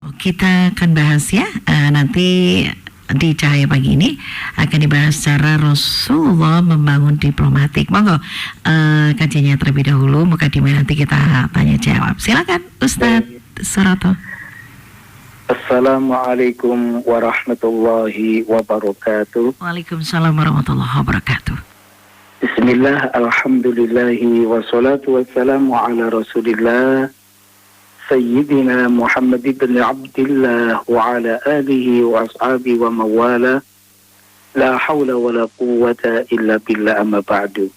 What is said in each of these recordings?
Kita akan bahas ya, nanti di Cahaya Pagi ini akan dibahas secara Rasulullah membangun diplomatik. Monggo kajiannya terlebih dahulu, mukadimah nanti kita tanya jawab. Silakan Ustadz Suroto. Assalamualaikum warahmatullahi wabarakatuh. Waalaikumsalam warahmatullahi wabarakatuh. Bismillah, alhamdulillahi wassalatu wassalamu ala rasulillah Sayyidina Muhammad ibn Abdillah wa ala alihi wa ashabihi wa mawala. La hawla wa la quwwata illa billah, amma ba'du.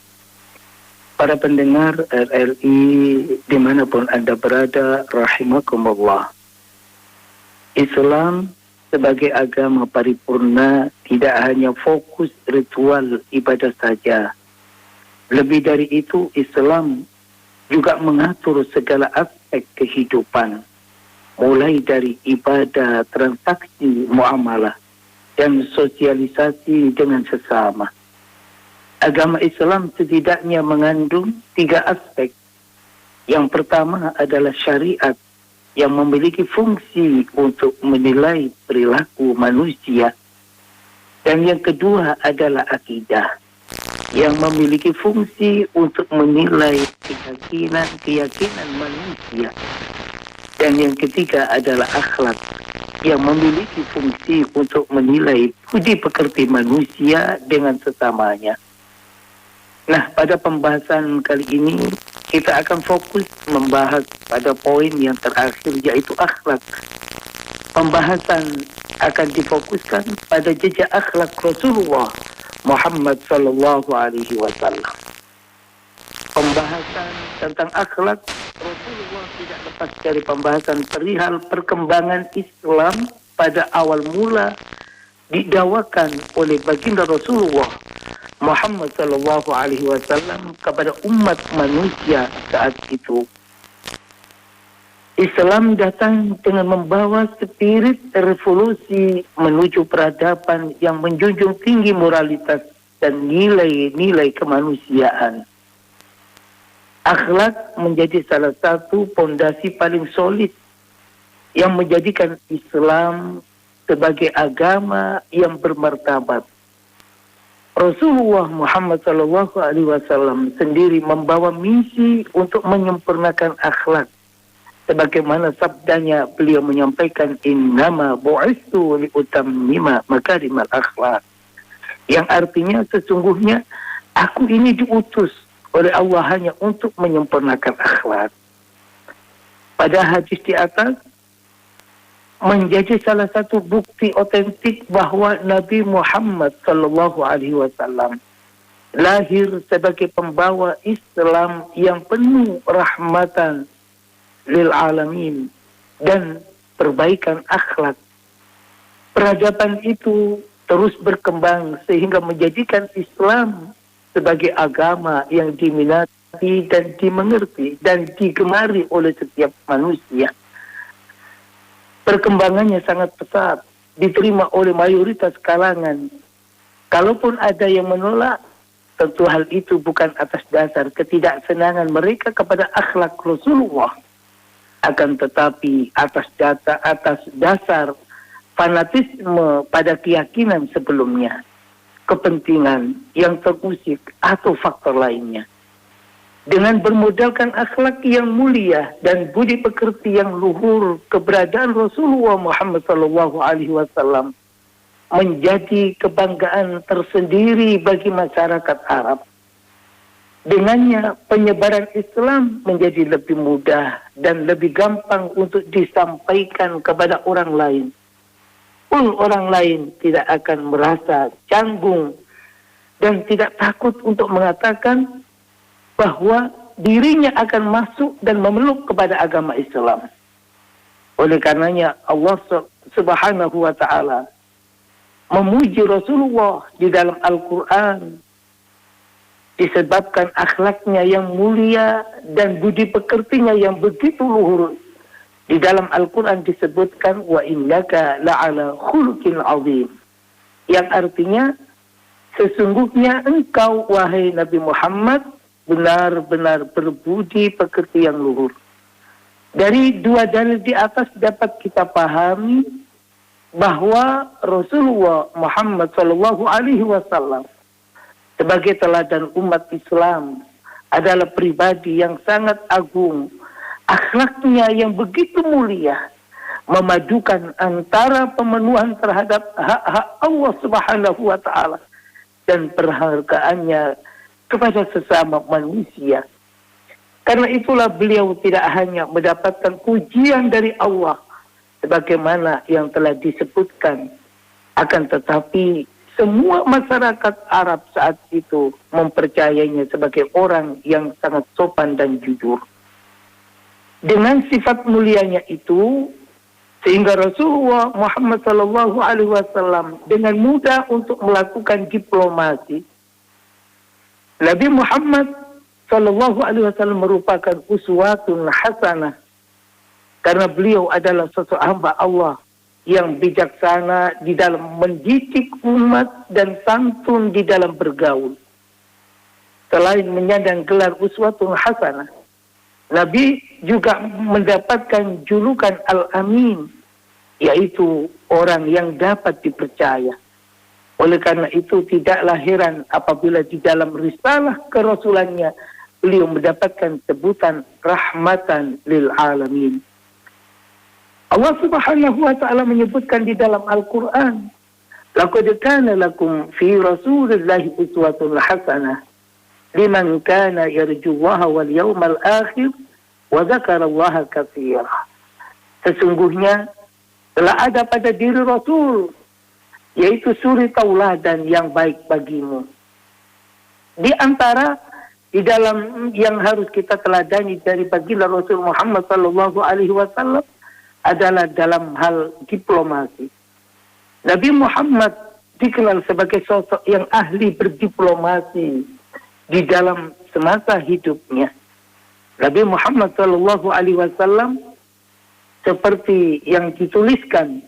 Para pendengar RRI dimanapun Anda berada, rahimakumullah. Islam sebagai agama paripurna tidak hanya fokus ritual ibadah saja. Lebih dari itu, Islam juga mengatur segala aspek kehidupan, mulai dari ibadah, transaksi, muamalah, dan sosialisasi dengan sesama. Agama Islam setidaknya mengandung 3 aspek. Yang pertama adalah syariat yang memiliki fungsi untuk menilai perilaku manusia. Dan yang kedua adalah akidah yang memiliki fungsi untuk menilai keyakinan manusia. Dan yang ketiga adalah akhlak yang memiliki fungsi untuk menilai budi pekerti manusia dengan sesamanya. Nah, pada pembahasan kali ini kita akan fokus membahas pada poin yang terakhir, yaitu akhlak. Pembahasan akan difokuskan pada jejak akhlak Rasulullah Muhammad sallallahu alaihi wasallam. Pembahasan tentang akhlak Rasulullah tidak lepas dari pembahasan perihal perkembangan Islam pada awal mula didakwakan oleh baginda Rasulullah Muhammad sallallahu alaihi wasallam kepada umat manusia saat itu. Islam datang dengan membawa spirit revolusi menuju peradaban yang menjunjung tinggi moralitas dan nilai-nilai kemanusiaan. Akhlak menjadi salah satu pondasi paling solid yang menjadikan Islam sebagai agama yang bermartabat. Rasulullah Muhammad SAW sendiri membawa misi untuk menyempurnakan akhlak. Sebagaimana sabdanya, beliau menyampaikan, innama bu'istu liutammima makarimal akhlak. Yang artinya sesungguhnya aku ini diutus oleh Allah hanya untuk menyempurnakan akhlak. Pada hadis di atas menjadi salah satu bukti otentik bahwa Nabi Muhammad SAW lahir sebagai pembawa Islam yang penuh rahmatan lil alamin dan perbaikan akhlak. Peradaban itu terus berkembang sehingga menjadikan Islam sebagai agama yang diminati dan dimengerti dan digemari oleh setiap manusia. Perkembangannya sangat pesat, diterima oleh mayoritas kalangan. Kalaupun ada yang menolak, tentu hal itu bukan atas dasar ketidaksenangan mereka kepada akhlak Rasulullah, akan tetapi atas dasar fanatisme pada keyakinan sebelumnya, kepentingan yang terusik atau faktor lainnya. Dengan bermodalkan akhlak yang mulia dan budi pekerti yang luhur, keberadaan Rasulullah Muhammad SAW menjadi kebanggaan tersendiri bagi masyarakat Arab. Dengannya penyebaran Islam menjadi lebih mudah dan lebih gampang untuk disampaikan kepada orang lain. Pun orang lain tidak akan merasa canggung dan tidak takut untuk mengatakan bahwa dirinya akan masuk dan memeluk kepada agama Islam. Oleh karenanya Allah Subhanahu wa ta'ala memuji Rasulullah di dalam Al-Quran disebabkan akhlaknya yang mulia dan budi pekertinya yang begitu luhur. Di dalam Al-Quran disebutkan wa innaka la'ala khuluqin azim, yang artinya sesungguhnya engkau wahai Nabi Muhammad benar-benar berbudi pekerti yang luhur. Dari dua dalil di atas dapat kita pahami bahwa Rasulullah Muhammad Sallallahu Alaihi Wasallam sebagai teladan umat Islam adalah pribadi yang sangat agung, akhlaknya yang begitu mulia, memadukan antara pemenuhan terhadap hak-hak Allah Subhanahu wa taala dan penghargaannya kepada sesama manusia. Karena itulah beliau tidak hanya mendapatkan pujian dari Allah sebagaimana yang telah disebutkan, akan tetapi semua masyarakat Arab saat itu mempercayainya sebagai orang yang sangat sopan dan jujur. Dengan sifat mulianya itu, sehingga Rasulullah Muhammad Sallallahu Alaihi Wasallam dengan mudah untuk melakukan diplomasi. Nabi Muhammad Sallallahu Alaihi Wasallam merupakan uswatun hasanah karena beliau adalah sosok hamba Allah yang bijaksana di dalam mendidik umat dan santun di dalam bergaul. Selain menyandang gelar uswatun hasanah, Nabi juga mendapatkan julukan Al-Amin, yaitu orang yang dapat dipercaya. Oleh karena itu tidaklah heran apabila di dalam risalah kerasulannya beliau mendapatkan sebutan rahmatan lil alamin. Allah Subhanahu wa taala menyebutkan di dalam Al-Qur'an, "Laqad kana lakum fi Rasulillahi uswatun hasanah liman kana yarjullaha wal yawmal akhir wa dzakarallaha katsira." Sesungguhnya telah ada pada diri Rasul, yaitu suri tauladan yang baik bagimu. Di antara di dalam yang harus kita teladani dari baginda Rasul Muhammad sallallahu alaihi wasallam adalah dalam hal diplomasi. Nabi Muhammad dikenal sebagai sosok yang ahli berdiplomasi di dalam semasa hidupnya. Nabi Muhammad sallallahu alaihi wasallam seperti yang dituliskan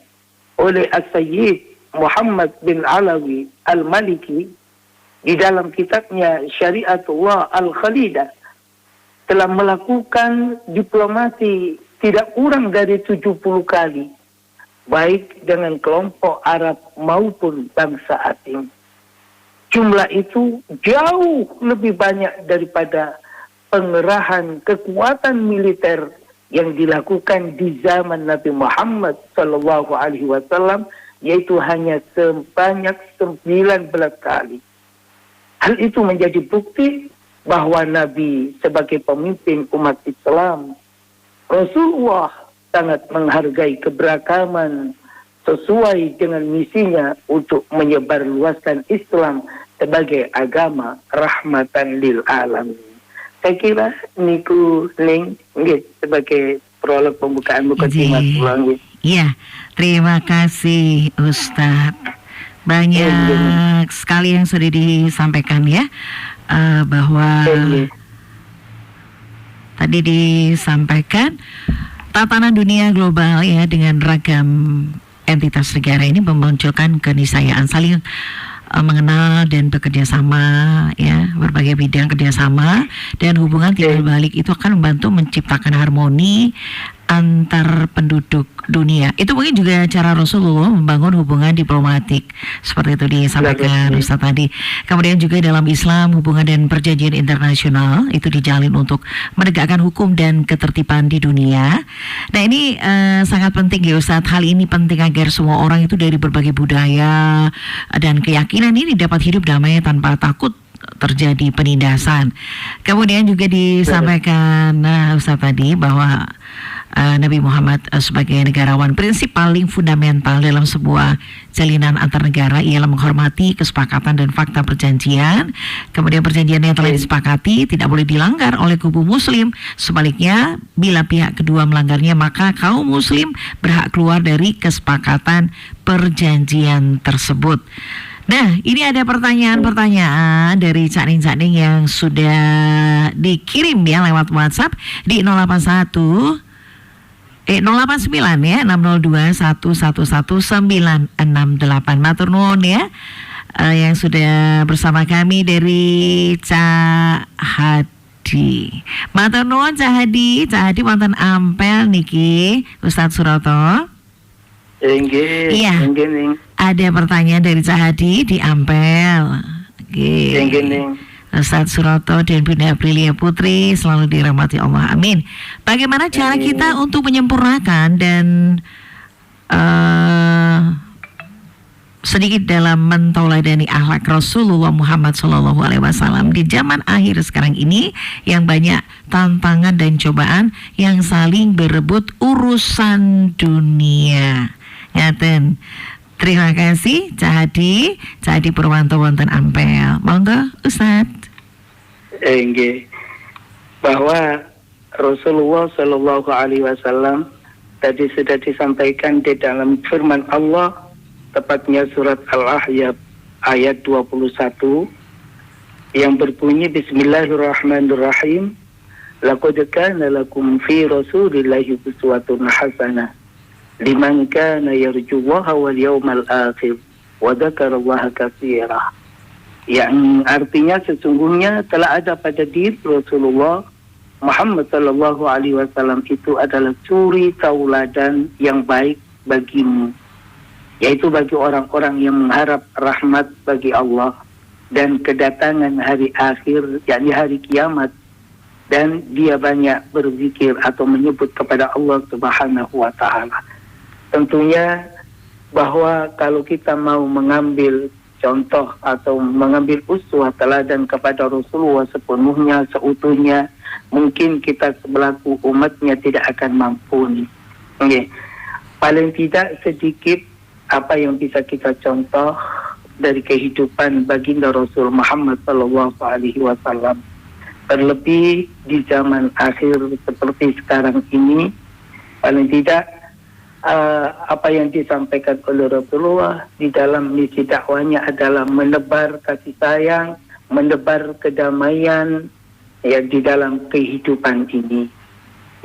oleh As-Sayyid Muhammad bin Alawi Al-Maliki di dalam kitabnya Syariatullah Al-Khalidah, telah melakukan diplomasi tidak kurang dari 70 kali, baik dengan kelompok Arab maupun bangsa asing. Jumlah itu jauh lebih banyak daripada pengerahan kekuatan militer yang dilakukan di zaman Nabi Muhammad Sallallahu Alaihi Wasallam, yaitu hanya sebanyak 19 kali. Hal itu menjadi bukti bahwa Nabi sebagai pemimpin umat Islam, Rasulullah sangat menghargai keberagaman sesuai dengan misinya untuk menyebarluaskan Islam sebagai agama rahmatan lil alamin. Saya kira niku ning nggih sebagai prolog pembukaan mukadimah ulang. Iya, terima kasih Ustadz. Banyak sekali yang sudah disampaikan ya, bahwa tadi disampaikan tatanan dunia global ya dengan ragam entitas negara ini memunculkan keniscayaan saling mengenal dan bekerja sama ya, berbagai bidang kerjasama dan hubungan timbal balik itu akan membantu menciptakan harmoni antar penduduk dunia. Itu mungkin juga cara Rasulullah membangun hubungan diplomatik seperti itu disampaikan Ustaz tadi. Kemudian juga dalam Islam hubungan dan perjanjian internasional itu dijalin untuk menegakkan hukum dan ketertiban di dunia. Nah ini sangat penting ya Ustaz. Hal ini penting agar semua orang itu dari berbagai budaya dan keyakinan ini dapat hidup damai tanpa takut terjadi penindasan. Kemudian juga disampaikan Ustaz tadi bahwa Nabi Muhammad sebagai negarawan, prinsip paling fundamental dalam sebuah jalinan antar negara ialah menghormati kesepakatan dan fakta perjanjian. Kemudian perjanjian yang telah disepakati tidak boleh dilanggar oleh kubu muslim. Sebaliknya, bila pihak kedua melanggarnya, maka kaum muslim berhak keluar dari kesepakatan perjanjian tersebut. Nah, ini ada pertanyaan-pertanyaan dari Cak-Ning yang sudah dikirim ya lewat WhatsApp di 089 ya 602111968. Matur nuwun ya yang sudah bersama kami dari Cak Hadi. Matur nuwun Cah Hadi wonten Ampel niki Ustadz Suroto. Nggih, Iya. nggih ning. Ada pertanyaan dari Cah Hadi di Ampel. Oke. Nggih ning. Ustadz Suroto dan Bunda Aprilia Putri selalu dirahmati Allah. Amin. Bagaimana cara kita untuk menyempurnakan dan sedikit dalam mentoladani akhlak Rasulullah Muhammad SAW di zaman akhir sekarang ini yang banyak tantangan dan cobaan yang saling berebut urusan dunia. Ngaten. Terima kasih Cah Hadi Purwanto wonten Ampel. Monggo Ustadz. Nggih. Bahwa Rasulullah Shallallahu Alaihi Wasallam tadi sudah disampaikan di dalam firman Allah, tepatnya surat Al-Ahzab ayat 21 yang berbunyi Bismillahirrahmanirrahim. Laqad kana lakum fi Rasulillahi uswatun hasanah liman kana yarjullaha wal yawmal akhir wa dzakarallaha katsira. Yang artinya sesungguhnya telah ada pada diri Rasulullah Muhammad sallallahu alaihi wasallam itu adalah suri tauladan yang baik bagimu, yaitu bagi orang-orang yang mengharap rahmat bagi Allah dan kedatangan hari akhir, yakni hari kiamat, dan dia banyak berzikir atau menyebut kepada Allah Subhanahu wa taala. Tentunya bahwa kalau kita mau mengambil contoh atau mengambil uswah teladan kepada Rasulullah sepenuhnya, seutuhnya, mungkin kita selaku umatnya tidak akan mampu. Okay. Paling tidak sedikit apa yang bisa kita contoh dari kehidupan baginda Rasul Muhammad Sallallahu Alaihi Wasallam. Terlebih di zaman akhir seperti sekarang ini, paling tidak apa yang disampaikan oleh Rasulullah di dalam misi dakwanya adalah menebar kasih sayang, menebar kedamaian ya di dalam kehidupan ini,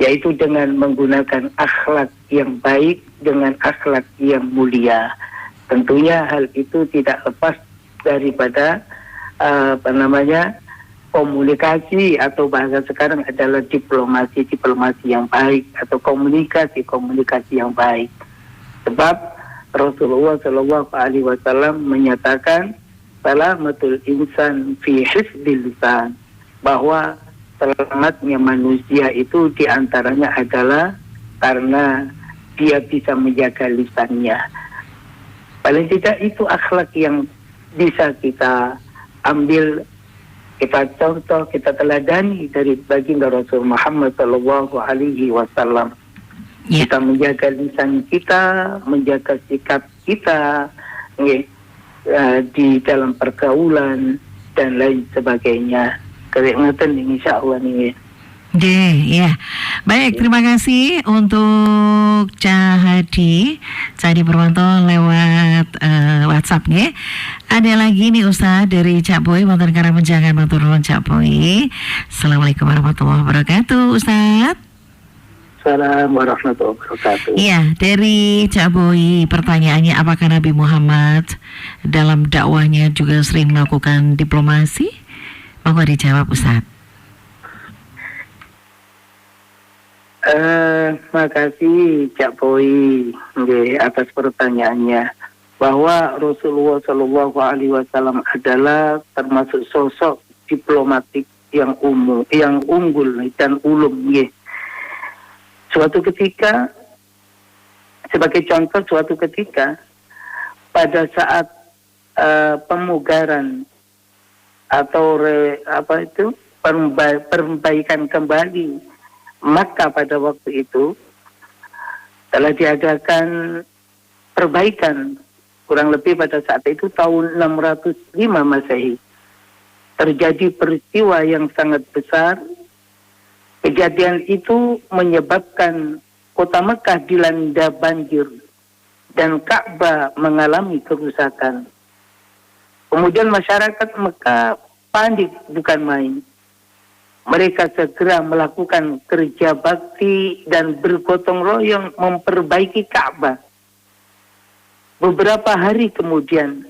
yaitu dengan menggunakan akhlak yang baik, dengan akhlak yang mulia. Tentunya hal itu tidak lepas daripada komunikasi atau bahasa sekarang adalah diplomasi yang baik atau komunikasi yang baik. Sebab Rasulullah Shallallahu Alaihi Wasallam menyatakan salamatul insan fi hifdzil lisan, bahwa selamatnya manusia itu diantaranya adalah karena dia bisa menjaga lisannya. Paling tidak itu akhlak yang bisa kita ambil, kita contoh, kita teladani dari baginda Rasul Muhammad Sallallahu Alaihi Wasallam. Kita menjaga lisan kita, menjaga sikap kita, di dalam pergaulan dan lain sebagainya. Keringatan insya Allah nih. Ya. Baik, terima kasih untuk Cah Hadi Purwanto lewat WhatsApp nih. Ada lagi nih Ustaz dari Cak Boy wonten Karangmenjangan, matur nuwun Cak Boy. Assalamualaikum warahmatullahi wabarakatuh Ustaz. Assalamualaikum warahmatullahi wabarakatuh. Iya, dari Cak Boy pertanyaannya, apakah Nabi Muhammad dalam dakwahnya juga sering melakukan diplomasi? Monggo dijawab Ustaz. Makasih Cak Boy atas pertanyaannya, bahwa Rasulullah Shallallahu Alaihi Wasallam adalah termasuk sosok diplomatik yang unggul dan ulum. Suatu ketika, sebagai contoh, pada saat pemugaran atau perbaikan kembali Makkah pada waktu itu, telah diadakan perbaikan kurang lebih pada saat itu tahun 605 Masehi. Terjadi peristiwa yang sangat besar. Kejadian itu menyebabkan kota Makkah dilanda banjir dan Ka'bah mengalami kerusakan. Kemudian masyarakat Makkah panik bukan main. Mereka segera melakukan kerja bakti dan bergotong royong memperbaiki Ka'bah. Beberapa hari kemudian,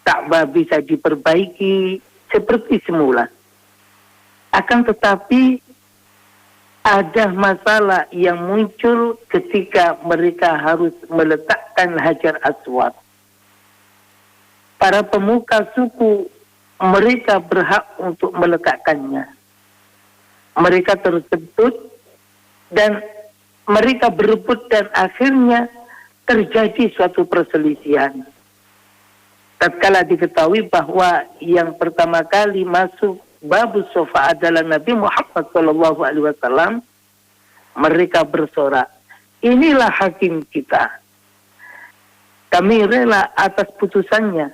Ka'bah bisa diperbaiki seperti semula. Akan tetapi ada masalah yang muncul ketika mereka harus meletakkan Hajar Aswad. Para pemuka suku mereka berhak untuk meletakkannya. Mereka tersebut dan mereka berebut dan akhirnya terjadi suatu perselisihan. Tatkala diketahui bahwa yang pertama kali masuk Babus Sofa adalah Nabi Muhammad SAW, mereka bersorak, inilah hakim kita. Kami rela atas putusannya,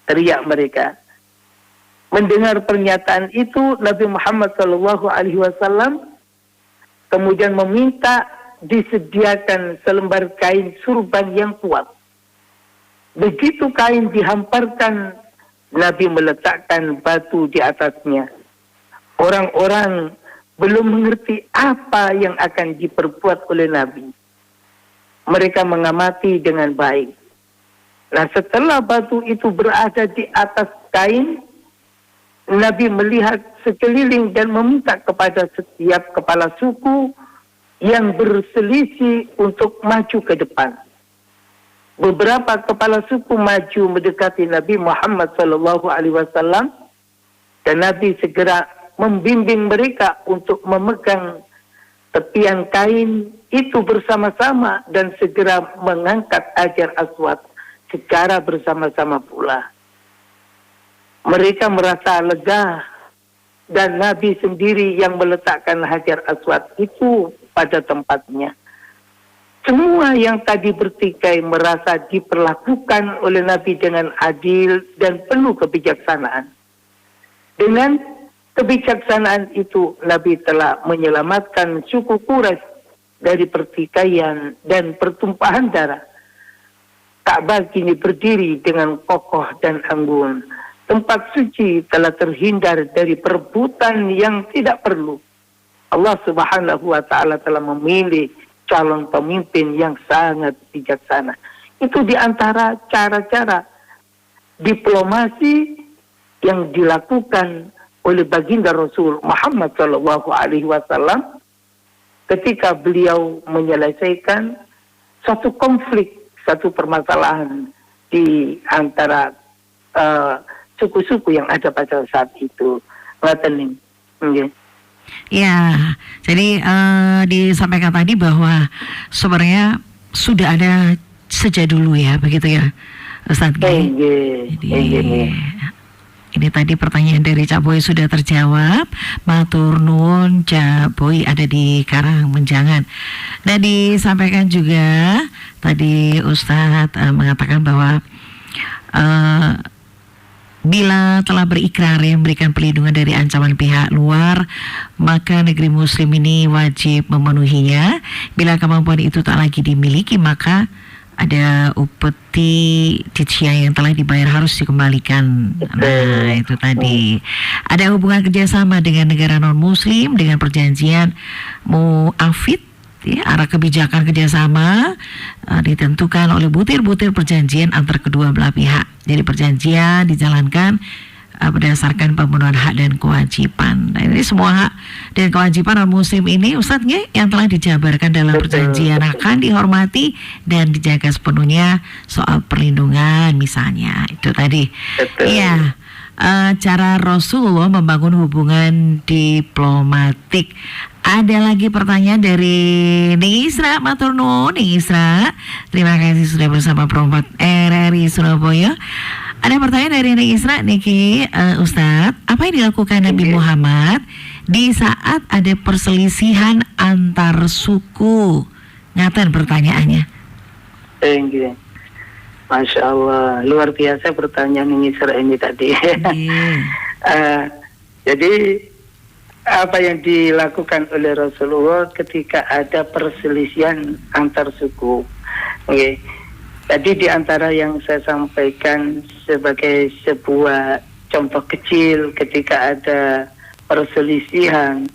teriak mereka. Mendengar pernyataan itu, Nabi Muhammad SAW kemudian meminta disediakan selembar kain surban yang kuat. Begitu kain dihamparkan, Nabi meletakkan batu di atasnya. Orang-orang belum mengerti apa yang akan diperbuat oleh Nabi. Mereka mengamati dengan baik. Nah, setelah batu itu berada di atas kain, Nabi melihat sekeliling dan meminta kepada setiap kepala suku yang berselisih untuk maju ke depan. Beberapa kepala suku maju mendekati Nabi Muhammad SAW dan Nabi segera membimbing mereka untuk memegang tepian kain itu bersama-sama dan segera mengangkat Hajar Aswad secara bersama-sama pula. Mereka merasa lega dan Nabi sendiri yang meletakkan Hajar Aswad itu pada tempatnya. Semua yang tadi bertikai merasa diperlakukan oleh Nabi dengan adil dan penuh kebijaksanaan. Dengan kebijaksanaan itu, Nabi telah menyelamatkan suku Quraisy dari pertikaian dan pertumpahan darah. Ka'bah kini berdiri dengan kokoh dan anggun. Tempat suci telah terhindar dari perebutan yang tidak perlu. Allah Subhanahu wa Ta'ala telah memilih calon pemimpin yang sangat bijaksana. Itu di antara cara-cara diplomasi yang dilakukan oleh baginda Rasul Muhammad SAW ketika beliau menyelesaikan satu konflik, satu permasalahan di antara suku-suku yang ada pada saat itu. Ngaten nggih. Ya, jadi disampaikan tadi bahwa sebenarnya sudah ada sejak dulu ya, begitu ya, Ustaz. Ini tadi pertanyaan dari Cak Boy sudah terjawab. Matur nuwun, Cak Boy ada di Karang Menjangan. Dan disampaikan juga tadi Ustaz mengatakan bahwa bila telah berikrar yang memberikan perlindungan dari ancaman pihak luar, maka negeri muslim ini wajib memenuhinya. Bila kemampuan itu tak lagi dimiliki, maka ada upeti cicia yang telah dibayar harus dikembalikan. Nah, itu tadi. Ada hubungan kerjasama dengan negara non-muslim dengan perjanjian mu'afid. Ya, arah kebijakan kerjasama ditentukan oleh butir-butir perjanjian antar kedua belah pihak. Jadi perjanjian dijalankan berdasarkan pemenuhan hak dan kewajiban. Nah, ini semua hak dan kewajiban non-muslim ini, Ustadz, yang telah dijabarkan dalam perjanjian akan dihormati dan dijaga sepenuhnya. Soal perlindungan misalnya, itu tadi. Iya. Cara Rasulullah membangun hubungan diplomatik. Ada lagi pertanyaan dari Ning Isra, matur nuwun Ning Isra. Terima kasih sudah bersama Promote RRI Surabaya. Ada pertanyaan dari Ning Isra niki, Ustadz, apa yang dilakukan Nabi Muhammad di saat ada perselisihan antar suku? Ngaten pertanyaannya. Masya Allah, luar biasa pertanyaan Ning Isra ini tadi. Jadi apa yang dilakukan oleh Rasulullah ketika ada perselisihan antar suku? Tadi di antara yang saya sampaikan sebagai sebuah contoh kecil ketika ada perselisihan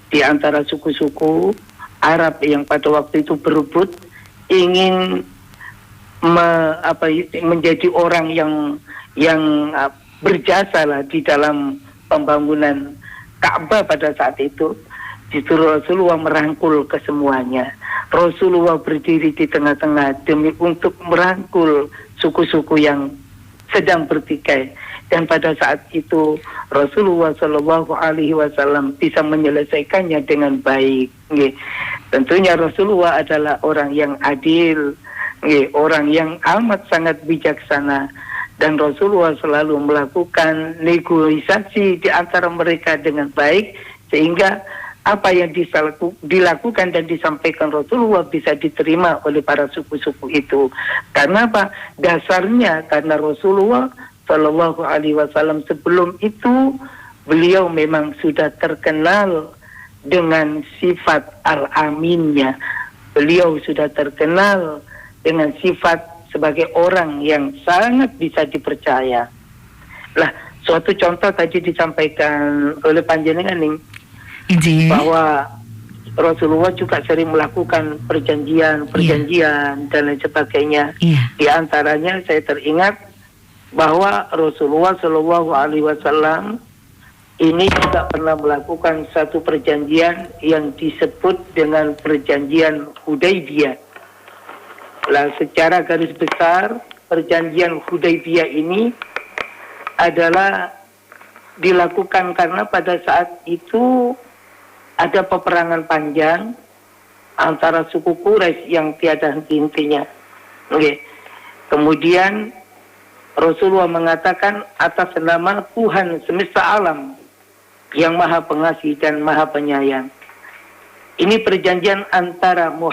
di antara suku-suku Arab yang pada waktu itu berebut ingin menjadi orang yang berjasa lah di dalam pembangunan Ka'bah pada saat itu, justru Rasulullah merangkul kesemuanya. Rasulullah berdiri di tengah-tengah demi untuk merangkul suku-suku yang sedang bertikai. Dan pada saat itu Rasulullah Shallallahu Alaihi Wasallam bisa menyelesaikannya dengan baik. Tentunya Rasulullah adalah orang yang adil, orang yang amat sangat bijaksana, dan Rasulullah selalu melakukan negosiasi di antara mereka dengan baik, sehingga apa yang dilakukan dan disampaikan Rasulullah bisa diterima oleh para suku-suku itu. Karena apa? Dasarnya karena Rasulullah Shallallahu Alaihi Wasallam sebelum itu beliau memang sudah terkenal dengan sifat al-aminnya. Beliau sudah terkenal dengan sifat sebagai orang yang sangat bisa dipercaya. Lah, suatu contoh tadi disampaikan oleh panjenengan nih, bahwa Rasulullah juga sering melakukan perjanjian dan lain sebagainya. Di antaranya saya teringat bahwa Rasulullah Shallallahu Alaihi Wasallam ini juga pernah melakukan satu perjanjian yang disebut dengan perjanjian Hudaybiyah. Lah, secara garis besar perjanjian Hudaybiyah ini adalah dilakukan karena pada saat itu ada peperangan panjang antara suku Quraisy yang tiada henti-hentinya. Kemudian Rasulullah mengatakan atas nama Tuhan semesta alam yang maha pengasih dan maha penyayang. Ini perjanjian antara Nabi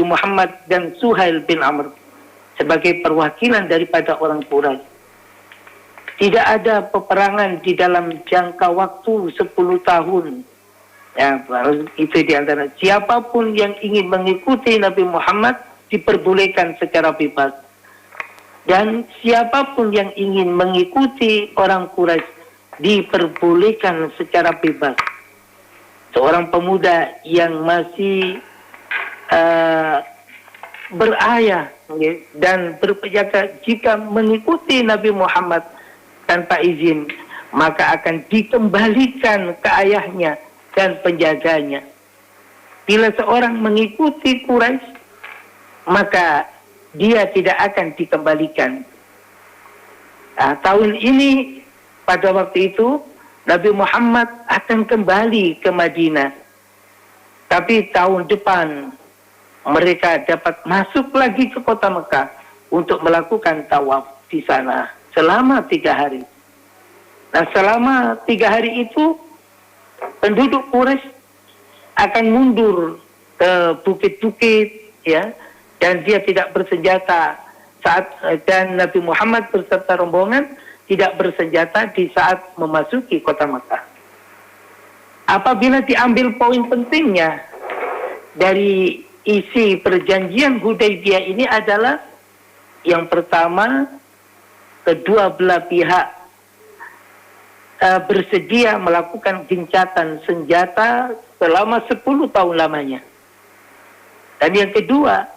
Muhammad dan Suhail bin Amr sebagai perwakilan daripada orang Quraisy. Tidak ada peperangan di dalam jangka waktu 10 tahun. Ya, itu di antara siapapun yang ingin mengikuti Nabi Muhammad diperbolehkan secara bebas. Dan siapapun yang ingin mengikuti orang Quraisy diperbolehkan secara bebas. Seorang pemuda yang masih berayah dan berpenjaka jika mengikuti Nabi Muhammad tanpa izin, maka akan dikembalikan ke ayahnya dan penjaganya. Bila seorang mengikuti Quraisy, maka dia tidak akan dikembalikan. Nah, tahun ini pada waktu itu Nabi Muhammad akan kembali ke Madinah. Tapi tahun depan mereka dapat masuk lagi ke kota Mekah untuk melakukan tawaf di sana selama 3 hari. Nah, selama 3 hari itu penduduk Quraisy akan mundur ke bukit-bukit, ya, dan dia tidak bersenjata dan Nabi Muhammad beserta rombongan tidak bersenjata di saat memasuki kota Mekah. Apabila diambil poin pentingnya dari isi perjanjian Hudaybiyah ini adalah yang pertama, kedua belah pihak bersedia melakukan gencatan senjata selama 10 tahun lamanya. Dan yang kedua,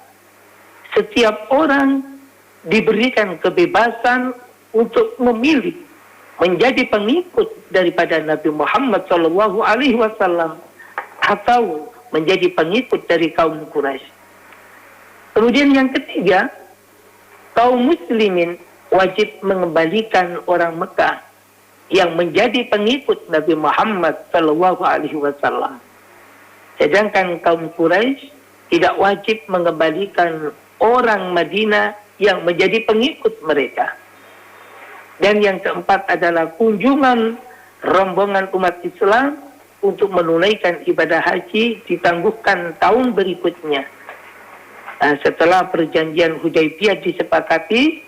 setiap orang diberikan kebebasan untuk memilih menjadi pengikut daripada Nabi Muhammad SAW atau menjadi pengikut dari kaum Quraisy. Kemudian yang ketiga, kaum muslimin wajib mengembalikan orang Mekah yang menjadi pengikut Nabi Muhammad SAW. Sedangkan kaum Quraisy tidak wajib mengembalikan orang Madinah yang menjadi pengikut mereka. Dan yang keempat adalah kunjungan rombongan umat Islam untuk menunaikan ibadah haji ditangguhkan tahun berikutnya. Nah, setelah perjanjian Hudaybiyah disepakati,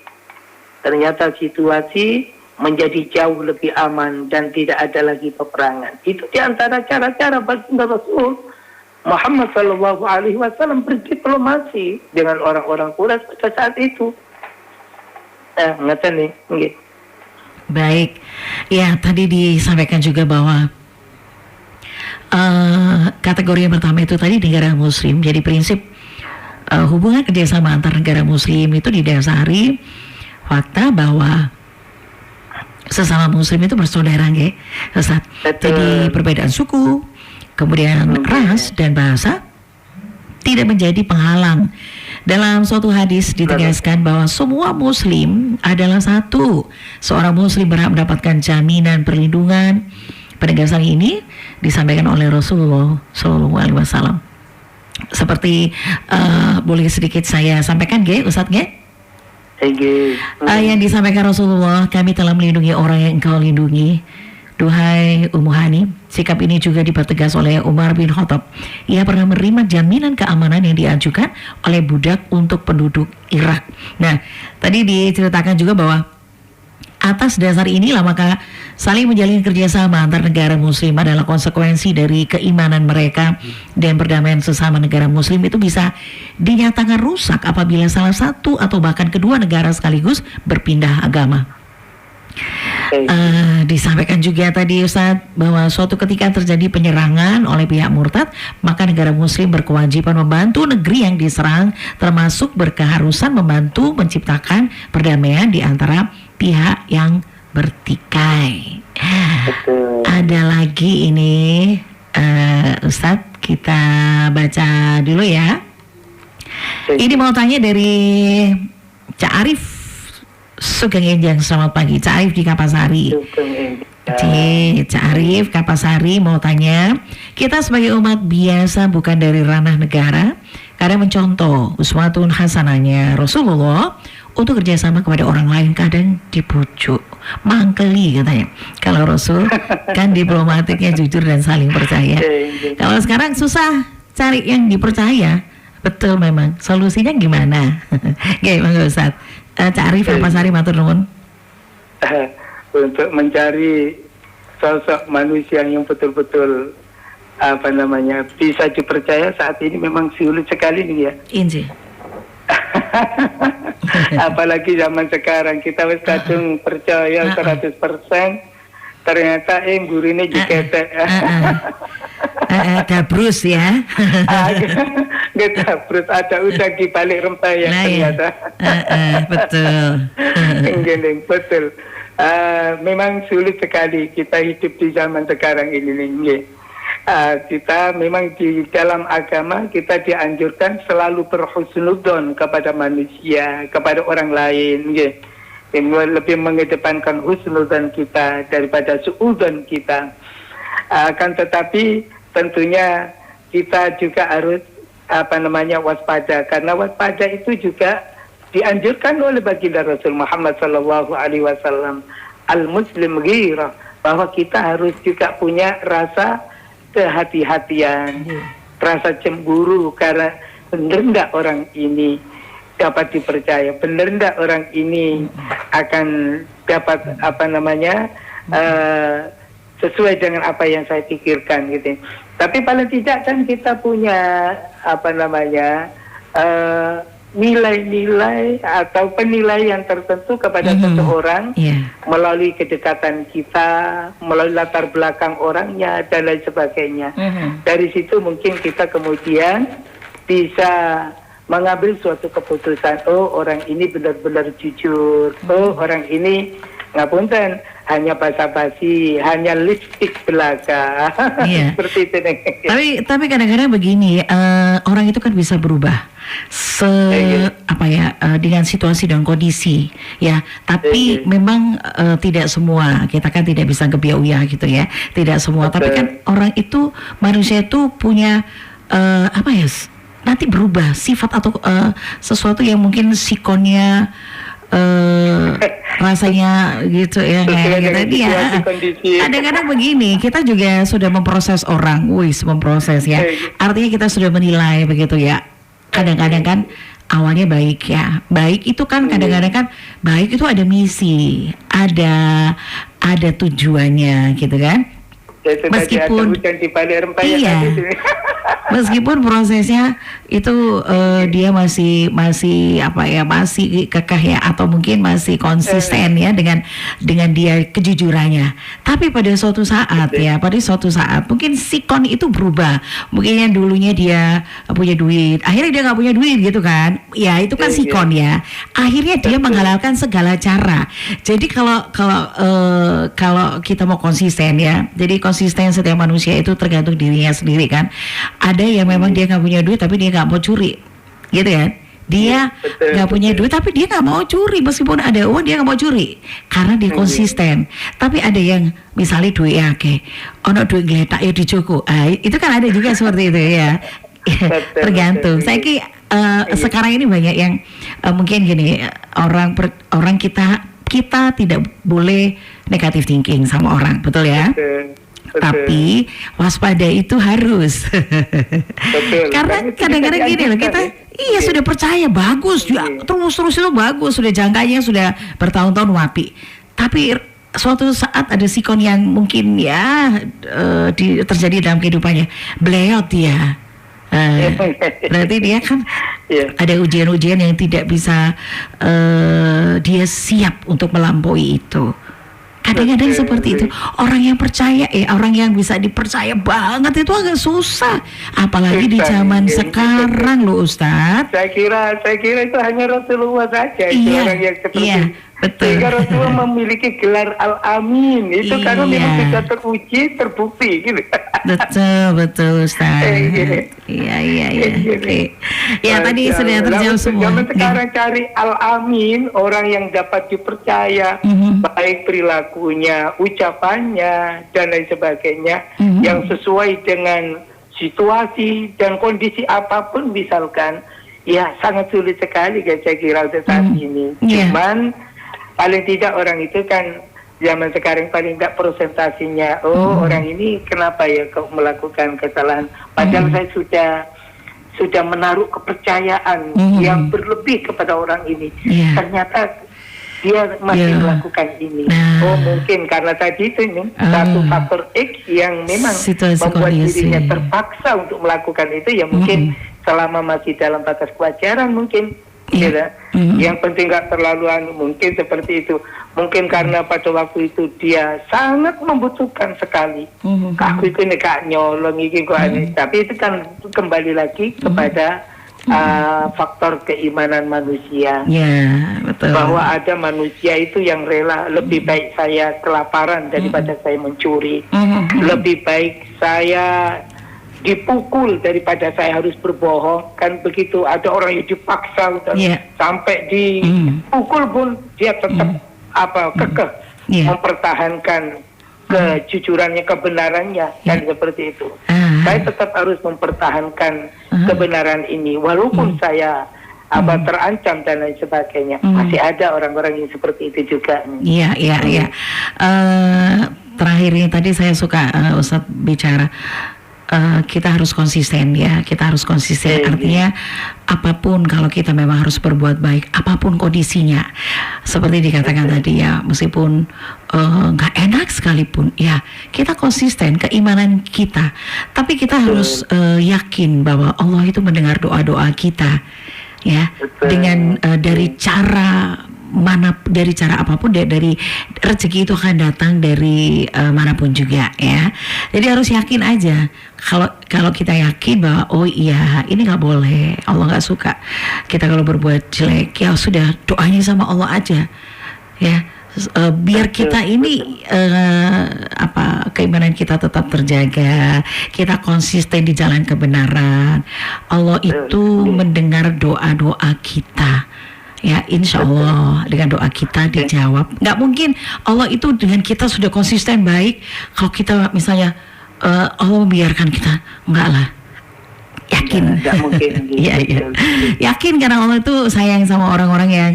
ternyata situasi menjadi jauh lebih aman dan tidak ada lagi peperangan. Itu di antara cara-cara baginda Rasul Muhammad SAW berdiplomasi dengan orang-orang Quraisy pada saat itu. Nah, ngeten nih, nggih. Baik, ya tadi disampaikan juga bahwa kategori yang pertama itu tadi negara Muslim. Jadi prinsip hubungan kerjasama antar negara Muslim itu didasari fakta bahwa sesama muslim itu bersaudara nggih, Ustaz. Betul. Jadi perbedaan suku, kemudian ras dan bahasa tidak menjadi penghalang. Dalam suatu hadis ditegaskan bahwa semua muslim adalah satu. Seorang muslim berhak mendapatkan jaminan perlindungan. Penegasan ini disampaikan oleh Rasulullah SAW. Seperti boleh sedikit saya sampaikan nggih, Ustaz nggih? Yang disampaikan Rasulullah, kami telah melindungi orang yang engkau lindungi. Duhai Ummu Hani, sikap ini juga dipertegas oleh Umar bin Khattab. Ia pernah menerima jaminan keamanan yang diajukan oleh budak untuk penduduk Irak. Nah, tadi diceritakan juga bahwa atas dasar inilah maka saling menjalin kerjasama antar negara muslim adalah konsekuensi dari keimanan mereka, dan perdamaian sesama negara muslim itu bisa dinyatakan rusak apabila salah satu atau bahkan kedua negara sekaligus berpindah agama. Disampaikan juga tadi Ustaz bahwa suatu ketika terjadi penyerangan oleh pihak murtad, maka negara muslim berkewajiban membantu negeri yang diserang, termasuk berkeharusan membantu menciptakan perdamaian di antara pihak yang bertikai. Ada lagi ini Ustaz, kita baca dulu ya. Ini mau tanya dari Cak Arif Sugeng Enjang, selamat pagi. Cak Arif di Kapasari. Cak Arif Kapasari mau tanya, kita sebagai umat biasa bukan dari ranah negara, kadang mencontoh uswatun hasanahnya Rasulullah untuk kerjasama kepada orang lain, kadang dibujuk, mangkeli katanya. Kalau Rasul kan diplomatiknya jujur dan saling percaya. Kalau sekarang susah cari yang dipercaya. Betul memang. Solusinya gimana? Gimana Ustaz? Cak Arif Kapasari matur nuwun. Untuk mencari sosok manusia yang betul-betul bisa dipercaya saat ini memang sulit sekali nih ya. Inji. Apalagi zaman sekarang kita wis kadung percaya 100%, ternyata gurine jiketek. Gabrus ya. Gabrus, ada udang di balik rempeyek ternyata. Betul. Betul. Memang sulit sekali kita hidup di zaman sekarang ini nih. Kita memang di dalam agama kita dianjurkan selalu berhusnudzon kepada manusia, kepada orang lain, lebih mengedepankan husnudzon kita daripada suudzon kita. Akan tetapi tentunya kita juga harus waspada, karena waspada itu juga dianjurkan oleh baginda Rasul Muhammad SAW, al-muslim ghirah, bahwa kita harus juga punya rasa kehati-hatian, rasa cemburu, karena benar enggak orang ini dapat dipercaya, benar enggak orang ini akan dapat sesuai dengan apa yang saya pikirkan gitu. Tapi paling tidak kan kita punya nilai-nilai atau penilaian tertentu kepada seseorang melalui kedekatan kita, melalui latar belakang orangnya dan lain sebagainya. Dari situ mungkin kita kemudian bisa mengambil suatu keputusan, oh orang ini benar-benar jujur, oh orang ini ngapunten hanya basa-basi, hanya lipstik belaka. Seperti itu nih. Tapi kadang-kadang begini, orang itu kan bisa berubah dengan situasi dan kondisi ya. Tapi memang tidak semua, kita kan tidak bisa gebiau-ya gitu ya. Tidak semua. Tapi kan orang itu, manusia itu punya nanti berubah sifat atau sesuatu yang mungkin sikonnya rasanya gitu ya, kayak tadi ya. Kadang-kadang begini, kita juga sudah memproses orang, memproses ya. Artinya kita sudah menilai begitu ya. Kadang-kadang kan awalnya baik ya. Baik itu kan kadang-kadang kan baik itu ada misi, ada tujuannya gitu kan. Meskipun Meskipun prosesnya itu dia masih apa ya, masih kekeh ya, atau mungkin masih konsisten ya dengan dia kejujurannya. Tapi pada suatu saat ya, pada suatu saat mungkin sikon itu berubah. Mungkin yang dulunya dia punya duit, akhirnya dia nggak punya duit gitu kan? Ya itu kan sikon ya. Akhirnya dia menghalalkan segala cara. Jadi kalau kita mau konsisten ya, jadi konsisten setiap manusia itu tergantung dirinya sendiri kan. Ada yang memang dia nggak punya duit tapi dia nggak mau curi, gitu kan? Dia nggak punya duit tapi dia nggak mau curi, meskipun ada uang dia nggak mau curi karena dia konsisten. Tapi ada yang misalnya duit ya, ono duit geletak ya dicukup, itu kan ada juga seperti itu ya. Tergantung. Saya sekarang ini banyak yang mungkin gini, orang kita tidak boleh negatif thinking sama orang, betul ya? Tapi waspada itu harus. Karena kadang-kadang gini loh, kita sudah percaya bagus, terus itu bagus, sudah jangkanya sudah bertahun-tahun wapi. Tapi suatu saat ada sikon yang mungkin ya terjadi dalam kehidupannya, beleot dia. Berarti dia kan ada ujian-ujian yang tidak bisa dia siap untuk melampaui itu. Kadang-kadang seperti itu. Orang yang percaya, orang yang bisa dipercaya banget itu agak susah. Apalagi di zaman sekarang loh Ustadz. Saya kira itu hanya Rasulullah saja orang yang seperti itu. Betul. Sehingga Rasulullah memiliki gelar Al-Amin itu karena memang sudah teruji, terbukti gitu. Betul Ustaz. Iya. Oke. Ya tadi sudah terjawab semua. Zaman sekarang cari Al-Amin, orang yang dapat dipercaya, baik perilakunya, ucapannya dan lain sebagainya, yang sesuai dengan situasi dan kondisi apapun misalkan, ya sangat sulit sekali saya kira saat ini. Cuman paling tidak orang itu kan zaman sekarang paling tidak presentasinya, orang ini kenapa ya kau melakukan kesalahan, padahal saya sudah menaruh kepercayaan yang berlebih kepada orang ini, ternyata dia masih melakukan ini. Mungkin karena tadi itu satu faktor X yang memang membuat dirinya terpaksa untuk melakukan itu, ya mungkin selama masih dalam batas kewajaran mungkin. Yang penting nggak terlalu mungkin seperti itu. Mungkin karena pada waktu itu dia sangat membutuhkan sekali. Aku itu nih kak nyolong ini kok aneh. Tapi itu kan kembali lagi kepada faktor keimanan manusia. Betul. Bahwa ada manusia itu yang rela, lebih baik saya kelaparan daripada saya mencuri. Lebih baik saya dipukul daripada saya harus berbohong, kan begitu. Ada orang yang dipaksa sampai dipukul pun dia tetap kekeh mempertahankan kejujurannya, kebenarannya, dan seperti itu. Saya tetap harus mempertahankan kebenaran ini walaupun saya terancam dan lain sebagainya. Masih ada orang-orang yang seperti itu juga. Iya. Terakhir ini tadi saya suka Ustadz bicara, kita harus konsisten ya, kita harus konsisten. Artinya apapun, kalau kita memang harus berbuat baik, apapun kondisinya, seperti dikatakan tadi ya, meskipun nggak enak sekalipun, ya kita konsisten keimanan kita. Tapi kita harus yakin bahwa Allah itu mendengar doa-doa kita, ya, dengan dari cara apapun, dari rezeki itu akan datang dari manapun juga ya. Jadi harus yakin aja. Kalau kita yakin bahwa ini nggak boleh, Allah nggak suka kita kalau berbuat jelek, ya sudah, doanya sama Allah aja ya. Biar kita ini keimanan kita tetap terjaga, kita konsisten di jalan kebenaran. Allah itu mendengar doa-doa kita. Ya, insya Allah dengan doa kita dijawab. Nggak mungkin Allah itu dengan kita sudah konsisten baik, kalau kita misalnya Allah membiarkan kita, enggak lah. Yakin. Nggak mungkin. Iya. Yakin karena Allah itu sayang sama orang-orang yang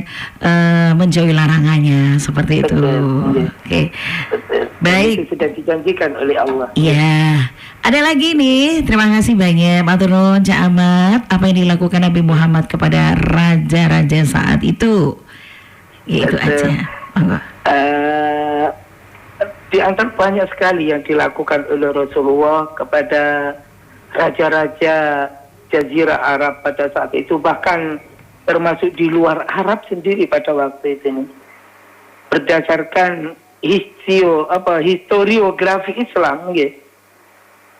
menjauhi larangannya, seperti itu. Oke. Baik. Itu sudah dijanjikan oleh Allah. Iya. Ada lagi nih, terima kasih banyak Matur nuwun Cak Ahmad. Apa yang dilakukan Nabi Muhammad kepada raja-raja saat itu? Ya itu aja. Monggo. Di antara banyak sekali yang dilakukan oleh Rasulullah kepada raja-raja Jazirah Arab pada saat itu, bahkan termasuk di luar Arab sendiri pada waktu itu, berdasarkan historiografi Islam,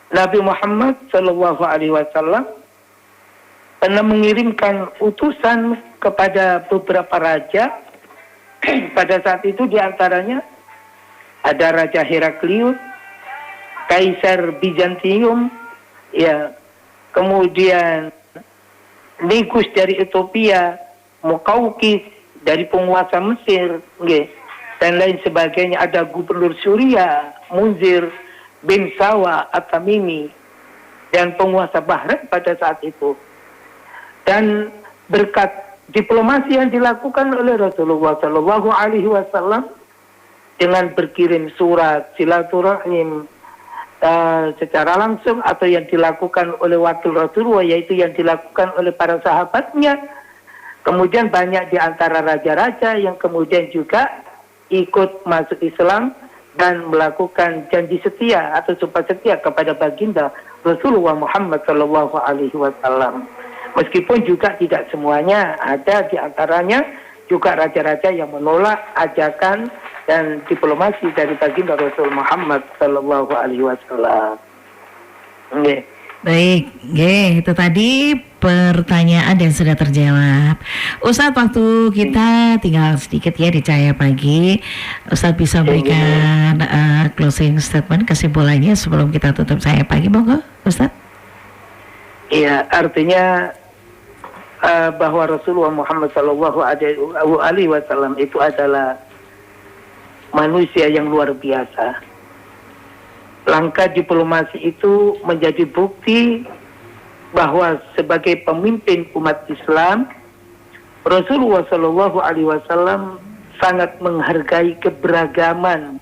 Nabi Muhammad Shallallahu Alaihi Wasallam pernah mengirimkan utusan kepada beberapa raja. Pada saat itu diantaranya ada Raja Heraklius, Kaisar Bizantium, ya, kemudian Negus dari Ethiopia, Mukaukis dari penguasa Mesir, dan lain sebagainya. Ada Gubernur Suriah, Munzir bin Sawa At-Tamimi, dan penguasa Bahrain pada saat itu. Dan berkat diplomasi yang dilakukan oleh Rasulullah Shallallahu Alaihi Wasallam dengan berkirim surat silaturahim secara langsung, atau yang dilakukan oleh wakil Rasulullah, yaitu yang dilakukan oleh para sahabatnya. Kemudian banyak di antara raja-raja yang kemudian juga ikut masuk Islam dan melakukan janji setia atau sumpah setia kepada baginda Rasulullah Muhammad Shallallahu Alaihi Wasallam. Meskipun juga tidak semuanya, ada di antaranya juga raja-raja yang menolak ajakan dan diplomasi dari baginda Rasul Muhammad Sallallahu Alaihi Wasallam. Baik, itu tadi pertanyaan yang sudah terjawab. Ustadz, waktu kita tinggal sedikit ya di Cahaya Pagi. Ustadz bisa berikan closing statement, kesimpulannya sebelum kita tutup Cahaya Pagi, monggo Ustadz. Iya, artinya bahwa Rasulullah Muhammad Sallallahu Alaihi Wasallam itu adalah manusia yang luar biasa. Langkah diplomasi itu menjadi bukti bahwa sebagai pemimpin umat Islam, Rasulullah Sallallahu Alaihi Wasallam sangat menghargai keberagaman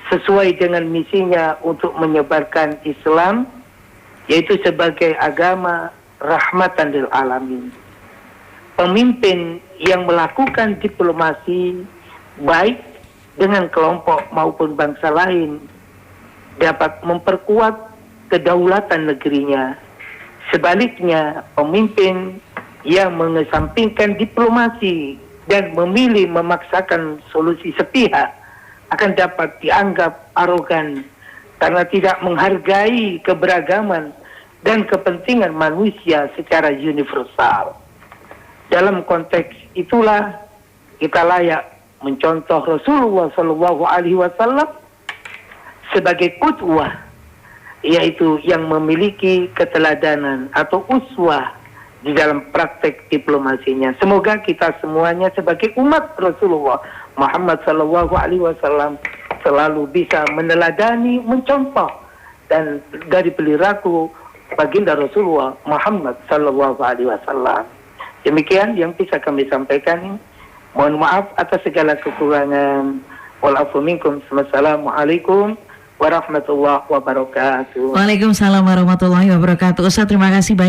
sesuai dengan misinya untuk menyebarkan Islam, yaitu sebagai agama rahmatan lil alamin. Pemimpin yang melakukan diplomasi baik dengan kelompok maupun bangsa lain dapat memperkuat kedaulatan negerinya. Sebaliknya, pemimpin yang mengesampingkan diplomasi dan memilih memaksakan solusi sepihak akan dapat dianggap arogan karena tidak menghargai keberagaman dan kepentingan manusia secara universal. Dalam konteks itulah kita layak mencontoh Rasulullah Shallallahu Alaihi Wasallam sebagai qudwah, yaitu yang memiliki keteladanan atau uswah di dalam praktek diplomasinya. Semoga kita semuanya sebagai umat Rasulullah Muhammad Shallallahu Alaihi Wasallam selalu bisa meneladani, mencontoh dan dari perilaku baginda Rasulullah Muhammad Sallallahu Alaihi Wasallam. Demikian yang bisa kami sampaikan. Mohon maaf atas segala kekurangan. Walafu minkum. Wassalamualaikum warahmatullahi wabarakatuh. Waalaikumsalam warahmatullahi wabarakatuh. Ustaz, terima kasih banyak.